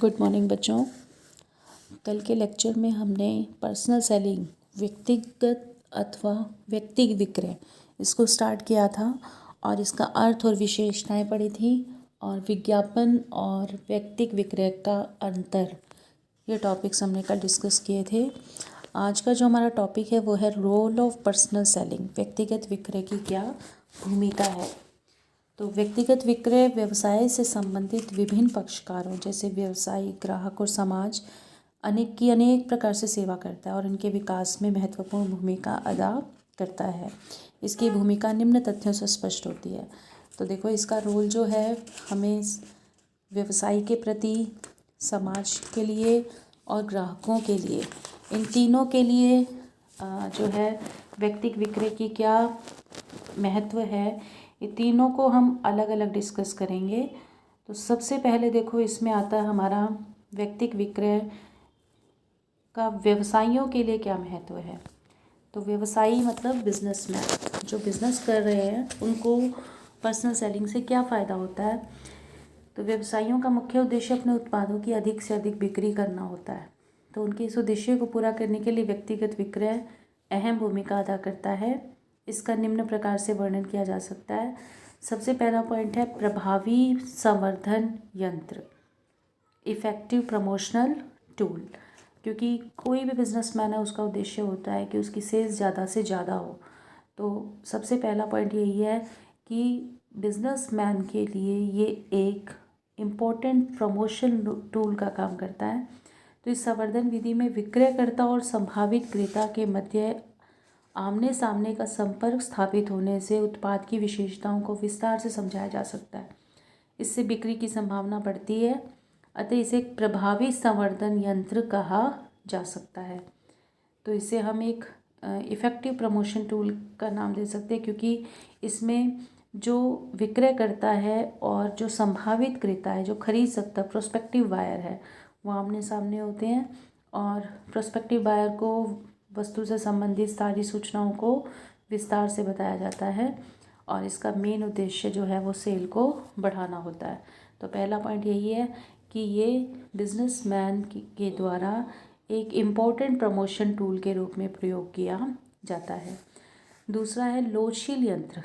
Good morning बच्चों। कल के लेक्चर में हमने पर्सनल सेलिंग, व्यक्तिगत अथवा व्यक्ति विक्रय, इसको स्टार्ट किया था और इसका अर्थ और विशेषताएं पढ़ी थी और विज्ञापन और व्यक्तिगत विक्रय का अंतर, ये टॉपिक्स हमने कल डिस्कस किए थे। आज का जो हमारा टॉपिक है वो है रोल ऑफ पर्सनल सेलिंग, व्यक्तिगत विक्रय की क्या भूमिका है। तो व्यक्तिगत विक्रय व्यवसाय से संबंधित विभिन्न पक्षकारों जैसे व्यवसायी, ग्राहक और समाज अनेक प्रकार से सेवा करता है और इनके विकास में महत्वपूर्ण भूमिका अदा करता है। इसकी भूमिका निम्न तथ्यों से स्पष्ट होती है। तो देखो, इसका रोल जो है हमें व्यवसाय के प्रति, समाज के लिए और ग्राहकों के लिए, इन तीनों के लिए जो है व्यक्तिगत विक्रय की क्या महत्व है, ये तीनों को हम अलग अलग डिस्कस करेंगे। तो सबसे पहले देखो, इसमें आता है हमारा व्यक्तिगत विक्रय का व्यवसायियों के लिए क्या महत्व है। तो व्यवसायी मतलब बिजनेसमैन, जो बिजनेस कर रहे हैं उनको पर्सनल सेलिंग से क्या फ़ायदा होता है। तो व्यवसायियों का मुख्य उद्देश्य अपने उत्पादों की अधिक से अधिक बिक्री करना होता है। तो उनके इस उद्देश्य को पूरा करने के लिए व्यक्तिगत विक्रय अहम भूमिका अदा करता है। इसका निम्न प्रकार से वर्णन किया जा सकता है। सबसे पहला पॉइंट है प्रभावी संवर्धन यंत्र, इफ़ेक्टिव प्रमोशनल टूल। क्योंकि कोई भी बिजनेसमैन है, उसका उद्देश्य होता है कि उसकी सेल्स ज़्यादा से ज़्यादा हो। तो सबसे पहला पॉइंट यही है कि बिजनेसमैन के लिए ये एक इम्पोर्टेंट प्रमोशन टूल का काम करता है। तो इस संवर्धन विधि में विक्रयकर्ता और संभावित क्रेता के मध्य आमने सामने का संपर्क स्थापित होने से उत्पाद की विशेषताओं को विस्तार से समझाया जा सकता है। इससे बिक्री की संभावना बढ़ती है, अतः इसे एक प्रभावी संवर्धन यंत्र कहा जा सकता है। तो इसे हम एक इफ़ेक्टिव प्रमोशन टूल का नाम दे सकते हैं, क्योंकि इसमें जो विक्रय करता है और जो संभावित क्रेता है, जो खरीद सकता, प्रोस्पेक्टिव बायर है, वो आमने सामने होते हैं और प्रोस्पेक्टिव बायर को वस्तु से संबंधित सारी सूचनाओं को विस्तार से बताया जाता है और इसका मेन उद्देश्य जो है वो सेल को बढ़ाना होता है। तो पहला पॉइंट यही है कि ये बिजनेसमैन के द्वारा एक इम्पोर्टेंट प्रमोशन टूल के रूप में प्रयोग किया जाता है। दूसरा है लोचशील यंत्र,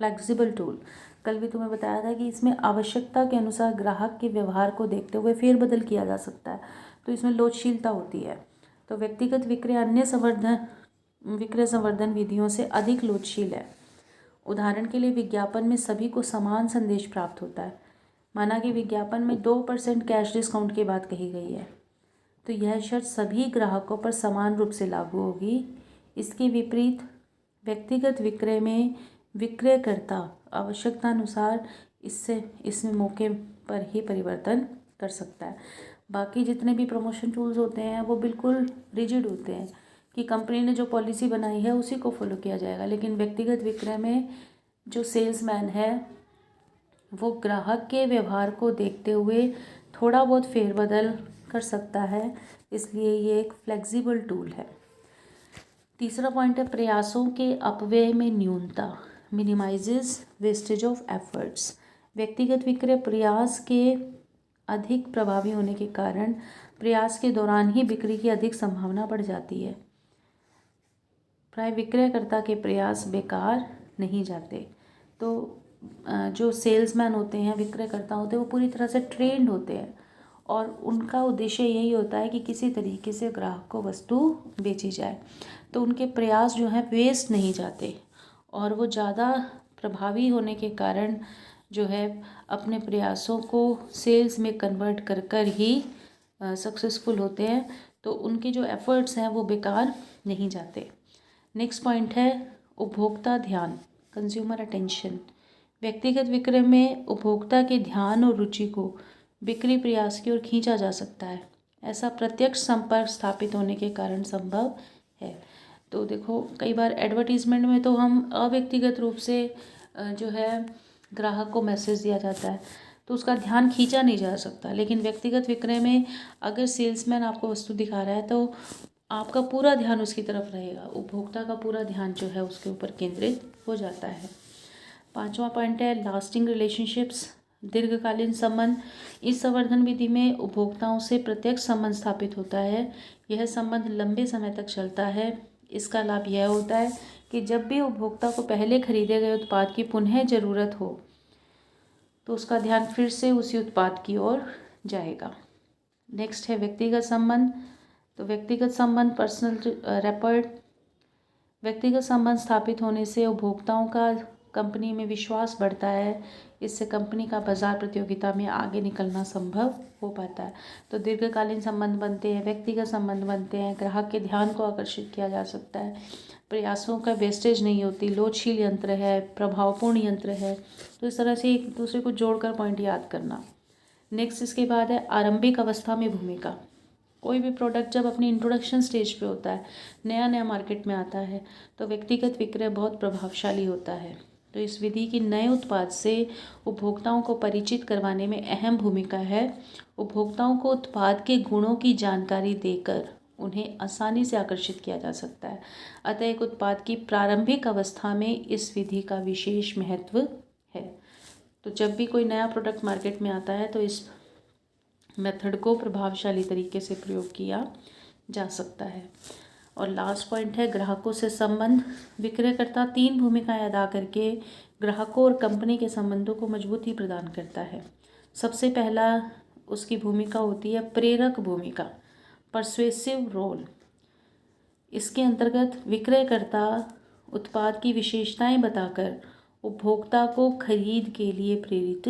फ्लेक्सिबल टूल। कल भी तुम्हें बताया था कि इसमें आवश्यकता के अनुसार ग्राहक के व्यवहार को देखते हुए फेरबदल किया जा सकता है। तो इसमें लोचशीलता होती है। तो व्यक्तिगत विक्रय अन्य विक्रय संवर्धन विधियों से अधिक लोचशील है। उदाहरण के लिए विज्ञापन में सभी को समान संदेश प्राप्त होता है। माना कि विज्ञापन में 2% कैश डिस्काउंट की बात कही गई है, तो यह शर्त सभी ग्राहकों पर समान रूप से लागू होगी। इसके विपरीत व्यक्तिगत विक्रय में विक्रयकर्ता आवश्यकतानुसार इसमें मौके पर ही परिवर्तन कर सकता है। बाकी जितने भी प्रमोशन टूल्स होते हैं वो बिल्कुल रिजिड होते हैं कि कंपनी ने जो पॉलिसी बनाई है उसी को फॉलो किया जाएगा। लेकिन व्यक्तिगत विक्रय में जो सेल्समैन है वो ग्राहक के व्यवहार को देखते हुए थोड़ा बहुत फेरबदल कर सकता है, इसलिए ये एक फ्लेक्सिबल टूल है। तीसरा पॉइंट है प्रयासों के अपव्यय में न्यूनता, मिनिमाइजेस वेस्टेज ऑफ एफर्ट्स। व्यक्तिगत विक्रय प्रयास के अधिक प्रभावी होने के कारण प्रयास के दौरान ही बिक्री की अधिक संभावना बढ़ जाती है। प्राय विक्रयकर्ता के प्रयास बेकार नहीं जाते। तो जो सेल्समैन होते हैं, विक्रयकर्ता होते हैं, वो पूरी तरह से ट्रेंड होते हैं और उनका उद्देश्य यही होता है कि किसी तरीके से ग्राहक को वस्तु बेची जाए। तो उनके प्रयास जो हैं वेस्ट नहीं जाते और वो ज़्यादा प्रभावी होने के कारण जो है अपने प्रयासों को सेल्स में कन्वर्ट कर कर ही सक्सेसफुल होते हैं। तो उनके जो एफर्ट्स हैं वो बेकार नहीं जाते। नेक्स्ट पॉइंट है उपभोक्ता ध्यान, कंज्यूमर अटेंशन। व्यक्तिगत विक्रय में उपभोक्ता के ध्यान और रुचि को बिक्री प्रयास की ओर खींचा जा सकता है। ऐसा प्रत्यक्ष संपर्क स्थापित होने के कारण संभव है। तो देखो, कई बार एडवर्टीजमेंट में तो हम अव्यक्तिगत रूप से जो है ग्राहक को मैसेज दिया जाता है, तो उसका ध्यान खींचा नहीं जा सकता। लेकिन व्यक्तिगत विक्रय में अगर सेल्समैन आपको वस्तु दिखा रहा है तो आपका पूरा ध्यान उसकी तरफ रहेगा, उपभोक्ता का पूरा ध्यान जो है उसके ऊपर केंद्रित हो जाता है। पांचवा पॉइंट है लास्टिंग रिलेशनशिप्स, दीर्घकालीन संबंध, इस संवर्धन विधि में उपभोक्ताओं से प्रत्यक्ष संबंध स्थापित होता है। यह संबंध लंबे समय तक चलता है। इसका लाभ यह होता है कि जब भी उपभोक्ता को पहले खरीदे गए उत्पाद की पुनः ज़रूरत हो तो उसका ध्यान फिर से उसी उत्पाद की ओर जाएगा। नेक्स्ट है व्यक्तिगत संबंध। तो व्यक्तिगत संबंध, पर्सनल रैपर्ड, व्यक्तिगत संबंध स्थापित होने से उपभोक्ताओं का कंपनी में विश्वास बढ़ता है। इससे कंपनी का बाजार प्रतियोगिता में आगे निकलना संभव हो पाता है। तो दीर्घकालीन संबंध बनते हैं, व्यक्तिगत संबंध बनते हैं, ग्राहक के ध्यान को आकर्षित किया जा सकता है, प्रयासों का वेस्टेज नहीं होती, लोचशील यंत्र है, प्रभावपूर्ण यंत्र है। तो इस तरह से एक दूसरे को जोड़कर पॉइंट याद करना। नेक्स्ट इसके बाद है आरंभिक अवस्था में भूमिका। कोई भी प्रोडक्ट जब अपनी इंट्रोडक्शन स्टेज पे होता है, नया नया मार्केट में आता है, तो व्यक्तिगत विक्रय बहुत प्रभावशाली होता है। तो इस विधि की नए उत्पाद से उपभोक्ताओं को परिचित करवाने में अहम भूमिका है। उपभोक्ताओं को उत्पाद के गुणों की जानकारी देकर उन्हें आसानी से आकर्षित किया जा सकता है। अतः एक उत्पाद की प्रारंभिक अवस्था में इस विधि का विशेष महत्व है। तो जब भी कोई नया प्रोडक्ट मार्केट में आता है तो इस मेथड को प्रभावशाली तरीके से प्रयोग किया जा सकता है। और लास्ट पॉइंट है ग्राहकों से संबंध। विक्रयकर्ता 3 भूमिकाएं अदा करके ग्राहकों और कंपनी के संबंधों को मजबूती प्रदान करता है। सबसे पहला उसकी भूमिका होती है प्रेरक भूमिका, परसुएसिव रोल। इसके अंतर्गत विक्रयकर्ता उत्पाद की विशेषताएं बताकर उपभोक्ता को खरीद के लिए प्रेरित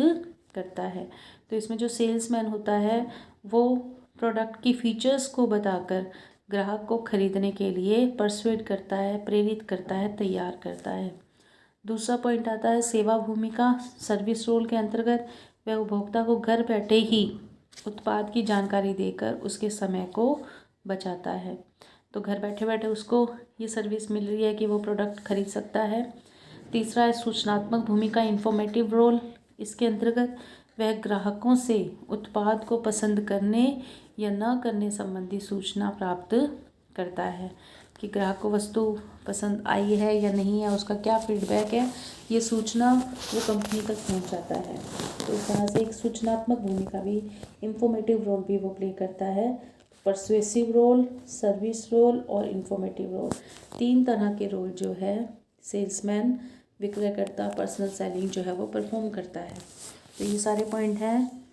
करता है। तो इसमें जो सेल्समैन होता है वो प्रोडक्ट की फीचर्स को बताकर ग्राहक को खरीदने के लिए परसुएड करता है, प्रेरित करता है, तैयार करता है। दूसरा पॉइंट आता है सेवा भूमिका, सर्विस रोल के अंतर्गत वह उपभोक्ता को घर बैठे ही उत्पाद की जानकारी देकर उसके समय को बचाता है। तो घर बैठे बैठे उसको ये सर्विस मिल रही है कि वो प्रोडक्ट खरीद सकता है। तीसरा है सूचनात्मक भूमिका, इंफॉर्मेटिव रोल। इसके अंतर्गत वह ग्राहकों से उत्पाद को पसंद करने या न करने संबंधी सूचना प्राप्त करता है कि ग्राहक को वस्तु पसंद आई है या नहीं है, उसका क्या फीडबैक है, ये सूचना वो कंपनी तक पहुंचाता है। तो इस तरह से एक सूचनात्मक भूमिका भी, इंफॉर्मेटिव रोल भी वो प्ले करता है। परसुएसिव रोल, सर्विस रोल और इंफॉर्मेटिव रोल, 3 तरह के रोल जो है सेल्समैन, विक्रयकर्ता, पर्सनल सेलिंग जो है वो परफॉर्म करता है। तो ये सारे पॉइंट हैं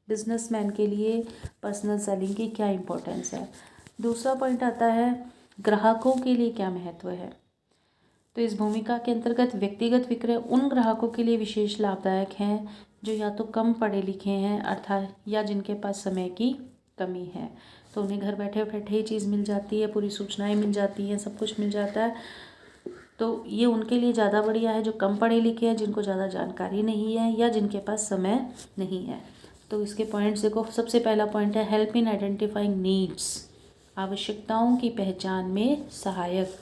बिजनेसमैन के लिए पर्सनल सेलिंग की क्या इम्पोर्टेंस है। दूसरा पॉइंट आता है ग्राहकों के लिए क्या महत्व है। तो इस भूमिका के अंतर्गत व्यक्तिगत विक्रय उन ग्राहकों के लिए विशेष लाभदायक हैं जो या तो कम पढ़े लिखे हैं अर्थात या जिनके पास समय की कमी है। तो उन्हें घर बैठे बैठे ही चीज़ मिल जाती है, पूरी सूचनाएं मिल जाती हैं, सब कुछ मिल जाता है। तो ये उनके लिए ज़्यादा बढ़िया है जो कम पढ़े लिखे हैं, जिनको ज़्यादा जानकारी नहीं है या जिनके पास समय नहीं है। तो इसके पॉइंट्स देखो, सबसे पहला पॉइंट है हेल्प इन आइडेंटिफाइंग नीड्स, आवश्यकताओं की पहचान में सहायक।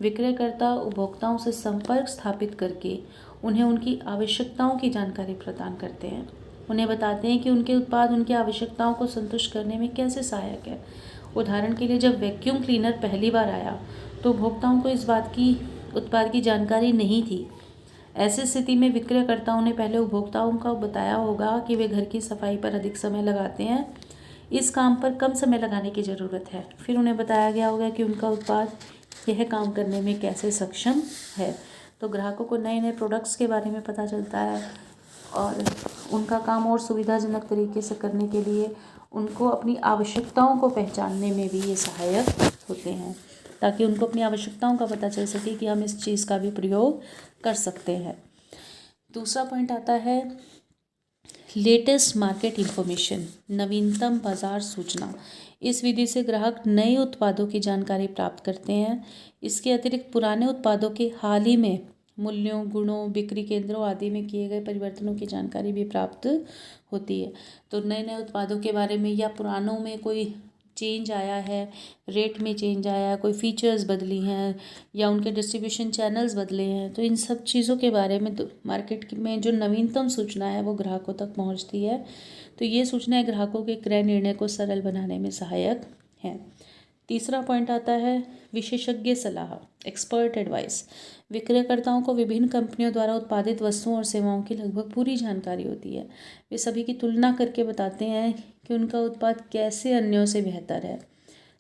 विक्रयकर्ता उपभोक्ताओं से संपर्क स्थापित करके उन्हें उनकी आवश्यकताओं की जानकारी प्रदान करते हैं। उन्हें बताते हैं कि उनके उत्पाद उनकी आवश्यकताओं को संतुष्ट करने में कैसे सहायक है। उदाहरण के लिए जब वैक्यूम क्लीनर पहली बार आया तो उपभोक्ताओं को इस बात की उत्पाद की जानकारी नहीं थी। ऐसी स्थिति में विक्रयकर्ताओं ने पहले उपभोक्ताओं को बताया होगा कि वे घर की सफाई पर अधिक समय लगाते हैं, इस काम पर कम समय लगाने की ज़रूरत है। फिर उन्हें बताया गया होगा कि उनका उत्पाद यह काम करने में कैसे सक्षम है। तो ग्राहकों को नए नए प्रोडक्ट्स के बारे में पता चलता है और उनका काम और सुविधाजनक तरीके से करने के लिए उनको अपनी आवश्यकताओं को पहचानने में भी ये सहायक होते हैं, ताकि उनको अपनी आवश्यकताओं का पता चल सके कि हम इस चीज़ का भी प्रयोग कर सकते हैं। दूसरा पॉइंट आता है लेटेस्ट मार्केट इंफॉर्मेशन, नवीनतम बाजार सूचना। इस विधि से ग्राहक नए उत्पादों की जानकारी प्राप्त करते हैं। इसके अतिरिक्त पुराने उत्पादों के हाल ही में मूल्यों, गुणों, बिक्री केंद्रों आदि में किए गए परिवर्तनों की जानकारी भी प्राप्त होती है। तो नए नए उत्पादों के बारे में या पुरानों में कोई चेंज आया है, रेट में चेंज आया है, कोई फीचर्स बदली हैं या उनके डिस्ट्रीब्यूशन चैनल्स बदले हैं, तो इन सब चीज़ों के बारे में तो मार्केट में जो नवीनतम सूचना है वो ग्राहकों तक पहुंचती है। तो ये सूचनाएं ग्राहकों के क्रय निर्णय को सरल बनाने में सहायक हैं। तीसरा पॉइंट आता है विशेषज्ञ सलाह, एक्सपर्ट एडवाइस। विक्रयकर्ताओं को विभिन्न कंपनियों द्वारा उत्पादित वस्तुओं और सेवाओं की लगभग पूरी जानकारी होती है। वे सभी की तुलना करके बताते हैं कि उनका उत्पाद कैसे अन्यों से बेहतर है।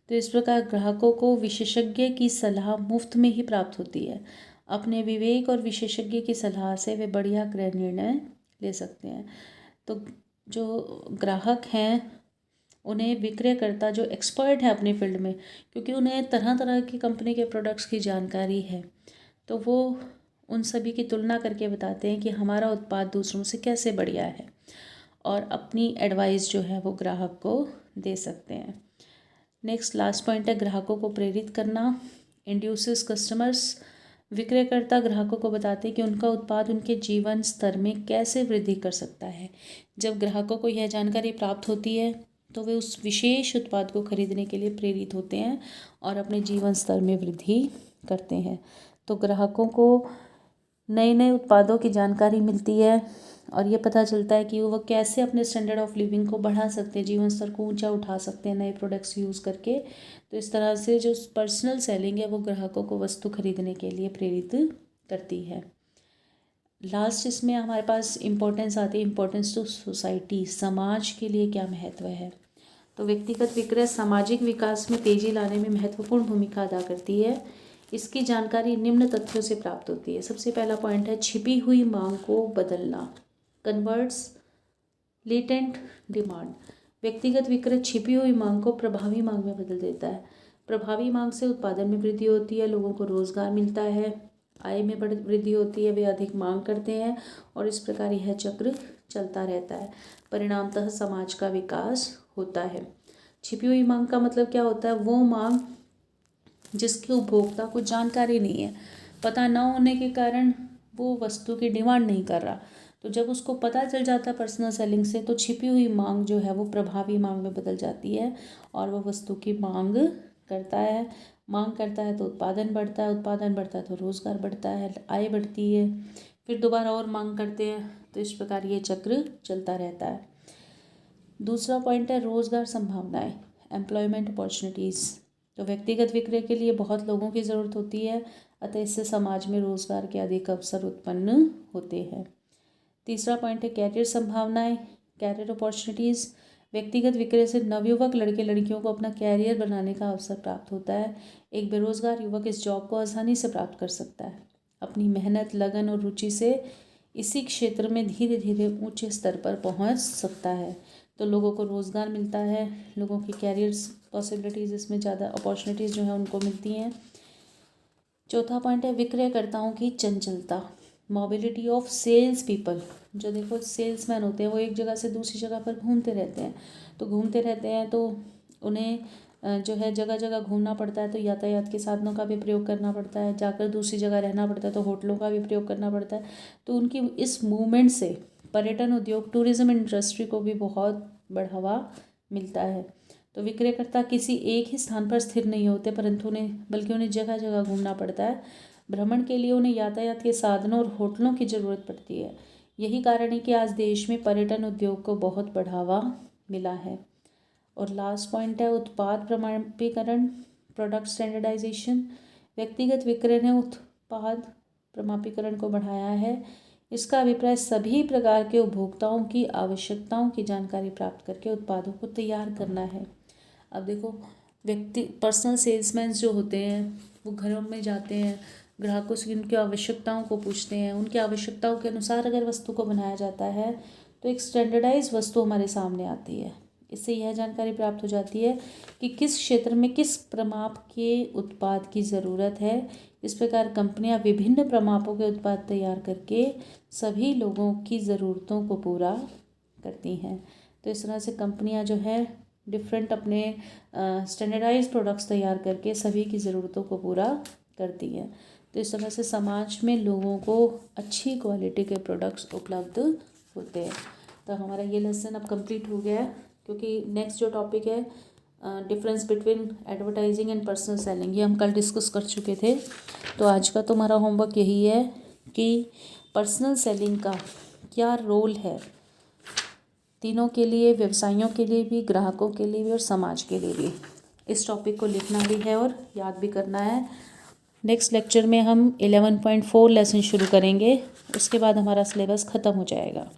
तो इस प्रकार ग्राहकों को विशेषज्ञ की सलाह मुफ्त में ही प्राप्त होती है। अपने विवेक और विशेषज्ञ की सलाह से वे बढ़िया क्रय निर्णय ले सकते हैं। तो जो ग्राहक हैं उन्हें विक्रयकर्ता जो एक्सपर्ट है अपनी फील्ड में, क्योंकि उन्हें तरह तरह की कंपनी के प्रोडक्ट्स की जानकारी है, तो वो उन सभी की तुलना करके बताते हैं कि हमारा उत्पाद दूसरों से कैसे बढ़िया है, और अपनी एडवाइस जो है वो ग्राहक को दे सकते हैं। नेक्स्ट लास्ट पॉइंट है ग्राहकों को प्रेरित करना, इंड्यूसेस कस्टमर्स। विक्रयकर्ता ग्राहकों को बताते हैं कि उनका उत्पाद उनके जीवन स्तर में कैसे वृद्धि कर सकता है। जब ग्राहकों को यह जानकारी प्राप्त होती है तो वे उस विशेष उत्पाद को खरीदने के लिए प्रेरित होते हैं और अपने जीवन स्तर में वृद्धि करते हैं। तो ग्राहकों को नए नए उत्पादों की जानकारी मिलती है और ये पता चलता है कि वो कैसे अपने स्टैंडर्ड ऑफ लिविंग को बढ़ा सकते हैं, जीवन स्तर को ऊंचा उठा सकते हैं नए प्रोडक्ट्स यूज़ करके। तो इस तरह से जो पर्सनल सेलिंग है वो ग्राहकों को वस्तु खरीदने के लिए प्रेरित करती है। लास्ट इसमें हमारे पास इम्पोर्टेंस आती है, इम्पोर्टेंस टू सोसाइटी, समाज के लिए क्या महत्व है। तो व्यक्तिगत विक्रय सामाजिक विकास में तेजी लाने में महत्वपूर्ण भूमिका अदा करती है। इसकी जानकारी निम्न तथ्यों से प्राप्त होती है। सबसे पहला पॉइंट है छिपी हुई मांग को बदलना, कन्वर्ट्स लेटेंट डिमांड। व्यक्तिगत विक्रय छिपी हुई मांग को प्रभावी मांग में बदल देता है। प्रभावी मांग से उत्पादन में वृद्धि होती है, लोगों को रोजगार मिलता है, आय में वृद्धि होती है, वे अधिक मांग करते हैं और इस प्रकार यह चक्र चलता रहता है। परिणामतः समाज का विकास होता है। छिपी हुई मांग का मतलब क्या होता है, वो मांग जिसके उपभोक्ता को जानकारी नहीं है, पता न होने के कारण वो वस्तु की डिमांड नहीं कर रहा। तो जब उसको पता चल जाता है पर्सनल सेलिंग से, तो छिपी हुई मांग जो है वो प्रभावी मांग में बदल जाती है और वो वस्तु की मांग करता है। मांग करता है तो उत्पादन बढ़ता है, उत्पादन बढ़ता है तो रोजगार बढ़ता है, आय बढ़ती है, फिर दोबारा और मांग करते हैं। तो इस प्रकार ये चक्र चलता रहता है। दूसरा पॉइंट है रोजगार संभावनाएं, एम्प्लॉयमेंट अपॉर्चुनिटीज़। तो व्यक्तिगत विक्रय के लिए बहुत लोगों की ज़रूरत होती है, अतः इससे समाज में रोजगार के अधिक अवसर उत्पन्न होते हैं। तीसरा पॉइंट है कैरियर संभावनाएं, कैरियर अपॉर्चुनिटीज़। व्यक्तिगत विक्रय से नवयुवक लड़के लड़कियों को अपना कैरियर बनाने का अवसर प्राप्त होता है। एक बेरोजगार युवक इस जॉब को आसानी से प्राप्त कर सकता है। अपनी मेहनत, लगन और रुचि से इसी क्षेत्र में धीरे धीरे ऊंचे स्तर पर पहुंच सकता है। तो लोगों को रोज़गार मिलता है, लोगों की कैरियर पॉसिबिलिटीज़, इसमें ज़्यादा अपॉर्चुनिटीज़ जो हैं उनको मिलती हैं। चौथा पॉइंट है विक्रयकर्ताओं की चंचलता, मोबिलिटी ऑफ सेल्स पीपल। जो देखो सेल्समैन होते हैं वो एक जगह से दूसरी जगह पर घूमते रहते हैं, तो उन्हें जो है जगह जगह घूमना पड़ता है, तो यातायात के साधनों का भी प्रयोग करना पड़ता है, जाकर दूसरी जगह रहना पड़ता है तो होटलों का भी प्रयोग करना पड़ता है। तो उनकी इस मूवमेंट से पर्यटन उद्योग, टूरिज्म इंडस्ट्री को भी बहुत बढ़ावा मिलता है। तो विक्रयकर्ता किसी एक ही स्थान पर स्थिर नहीं होते, बल्कि उन्हें जगह जगह घूमना पड़ता है। भ्रमण के लिए उन्हें यातायात के साधनों और होटलों की ज़रूरत पड़ती है। यही कारण है कि आज देश में पर्यटन उद्योग को बहुत बढ़ावा मिला है। और लास्ट पॉइंट है उत्पाद प्रमाणीकरण, प्रोडक्ट स्टैंडर्डाइजेशन। व्यक्तिगत विक्रय ने उत्पाद प्रमाणीकरण को बढ़ाया है। इसका अभिप्राय सभी प्रकार के उपभोक्ताओं की आवश्यकताओं की जानकारी प्राप्त करके उत्पादों को तैयार करना है। अब देखो पर्सनल सेल्समैन जो होते हैं वो घरों में जाते हैं, ग्राहकों से उनकी आवश्यकताओं को पूछते हैं, उनकी आवश्यकताओं के अनुसार अगर वस्तु को बनाया जाता है तो एक स्टैंडर्डाइज वस्तु हमारे सामने आती है। इससे यह जानकारी प्राप्त हो जाती है कि किस क्षेत्र में किस प्रमाप के उत्पाद की ज़रूरत है। इस प्रकार कंपनियां विभिन्न प्रमापों के उत्पाद तैयार करके सभी लोगों की ज़रूरतों को पूरा करती हैं। तो इस तरह से कंपनियां जो है डिफरेंट अपने स्टैंडर्डाइज प्रोडक्ट्स तैयार करके सभी की ज़रूरतों को पूरा करती हैं। तो इस तरह से समाज में लोगों को अच्छी क्वालिटी के प्रोडक्ट्स उपलब्ध होते हैं। तो हमारा ये लेसन अब कंप्लीट हो गया है, क्योंकि नेक्स्ट जो टॉपिक है difference between advertising and personal selling, ये हम कल डिस्कस कर चुके थे। तो आज का तुम्हारा होमवर्क यही है कि पर्सनल सेलिंग का क्या रोल है तीनों के लिए, व्यवसायियों के लिए भी, ग्राहकों के लिए भी और समाज के लिए भी। इस टॉपिक को लिखना भी है और याद भी करना है। नेक्स्ट लेक्चर में हम 11.4 लेसन शुरू करेंगे, उसके बाद हमारा सिलेबस ख़त्म हो जाएगा।